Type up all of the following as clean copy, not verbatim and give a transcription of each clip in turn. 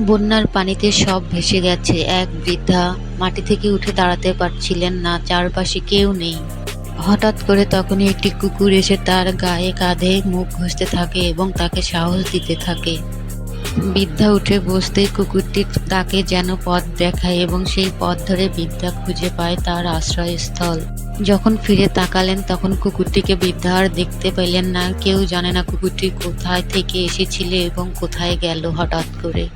বন্যার পানিতে সব ভেসে গেছে। এক বৃদ্ধা মাটি থেকে উঠে দাঁড়াতে পারছিলেন না, চারপাশে কেউ নেই। হঠাৎ করে তখনই একটি কুকুর এসে তার গায়ে কাঁধে মুখ ঘষতে থাকে এবং তাকে সাহস দিতে থাকে। বৃদ্ধা উঠে বসতেই কুকুরটি তাকে যেন পথ দেখায় এবং সেই পথ ধরে বৃদ্ধা খুঁজে পায় তার আশ্রয়স্থল। যখন ফিরে তাকালেন তখন কুকুরটিকে বৃদ্ধা আর দেখতে পেলেন না। কেউ জানে না কুকুরটি কোথায় থেকে এসেছিল এবং কোথায় গেল হঠাৎ করে।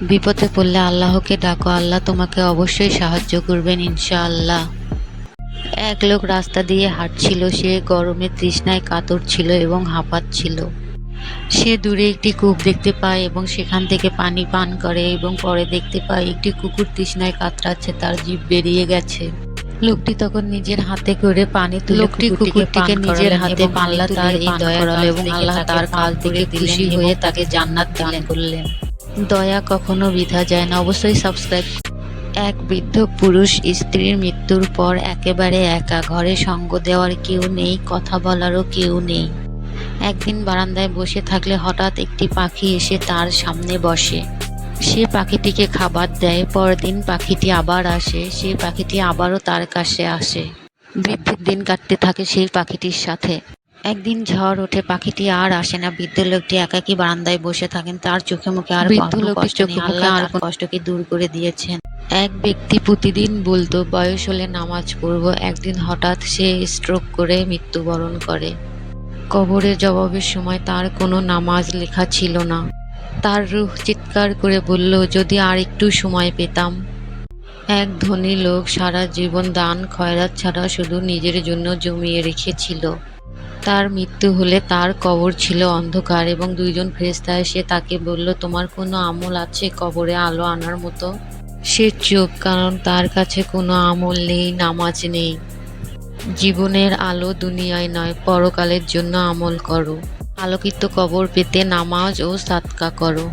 বিপদে পড়লে আল্লাহকে ডাকো, আল্লাহ তোমাকে অবশ্যই সাহায্য করবেন ইনশাআল্লাহ। এক লোক রাস্তা দিয়ে হাঁটছিল। সে গরমে তৃষ্ণায় কাতর ছিল এবং হাঁপাচ্ছিল। সে দূরে একটি কূপ দেখতে পায় এবং সেখান থেকে পানি পান করে এবং পরে দেখতে পায় একটি কুকুর তৃষ্ণায় কাতরাচ্ছে, তার জিভ বেরিয়ে গেছে। লোকটি তখন নিজের হাতে করে পানি তুলে কুকুরটিকে নিজের হাতে আল্লাহ তার এই দয়া করালো এবং আল্লাহ তার কাছ থেকে খুশি হয়ে তাকে জান্নাত দান করলেন। দয়া কখনো বৃথা যায় না, অবশ্যই সাবস্ক্রাইব। এক বৃদ্ধ পুরুষ স্ত্রীর মৃত্যুর পর একেবারে একা, ঘরে সঙ্গ দেওয়ার কেউ নেই, কথা বলারও কেউ নেই। একদিন বারান্দায় বসে থাকলে হঠাৎ একটি পাখি এসে তার সামনে বসে। সে পাখিটিকে খাবার দেয়। পরদিন পাখিটি আবার আসে। সেই পাখিটি আবারও তার কাছে আসে। বৃদ্ধের দিন কাটতে থাকে সেই পাখিটির সাথে। একদিন ঝড় ওঠে, পাখিটি আর আসে না। বৃদ্ধ লোকটি একাকী বারান্দায় বসে থাকেন। তার চোখে মুখে আর কষ্টকে দূর করে দিয়েছেন। এক ব্যক্তি প্রতিদিন বলতো বয়স হলে নামাজ পড়ব। একদিন হঠাৎ সে স্ট্রোক করে মৃত্যুবরণ করে। কবরের জবাবের সময় তার কোনো নামাজ লেখা ছিল না। তার রূহ চিৎকার করে বলল, যদি আর একটু সময় পেতাম। এক ধনী লোক সারা জীবন দান খয়রাত ছাড়া শুধু নিজের জন্য জমিয়ে রেখেছিল। তার মৃত্যু হলে তার কবর ছিল অন্ধকার এবং দুইজন ফেরেশতা এসে তাকে বলল, তোমার কোনো আমল আছে কবরে আলো আনার মতো? সে চুপ, কারণ তার কাছে কোনো আমল নেই, নামাজ নেই। জীবনের আলো দুনিয়ায় নয়, পরকালের জন্য আমল করো। আলোকিত কবর পেতে নামাজ ও সাদকা করো।